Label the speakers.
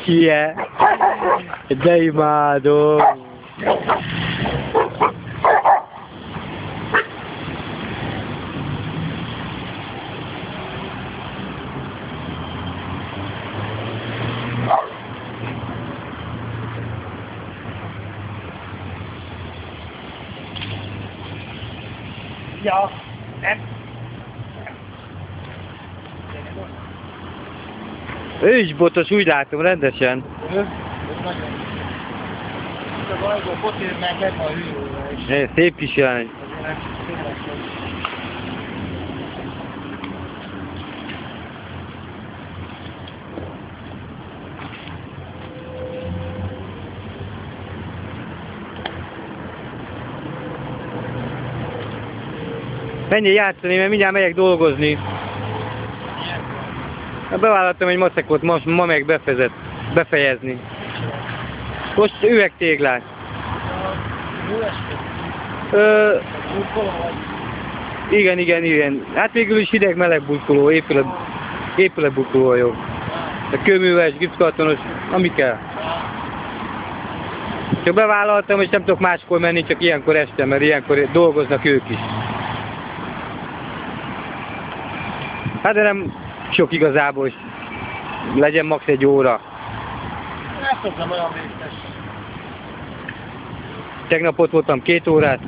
Speaker 1: Kie? De imádom!
Speaker 2: Ja, nem.
Speaker 1: Ő is botos, úgy látom, rendesen.
Speaker 2: Ez nagyon. A bajból botér meg a hűlőre is.
Speaker 1: Szép kislány. Menjél játszani, mert mindjárt megyek dolgozni. Bevállaltam egy macekot ma meg befejezni. Most üvegtéglát. Igen. Hát végül is hideg-meleg burkoló, épületburkoló jó. A kőműves, gipszkartonos, ami kell. Csak bevállaltam, és nem tudok máskor menni, csak ilyenkor este, mert ilyenkor dolgoznak ők is. Hát de nem sok igazából, és legyen max. 1 óra.
Speaker 2: Ez nem olyan vészes.
Speaker 1: Tegnap ott voltam 2 órát.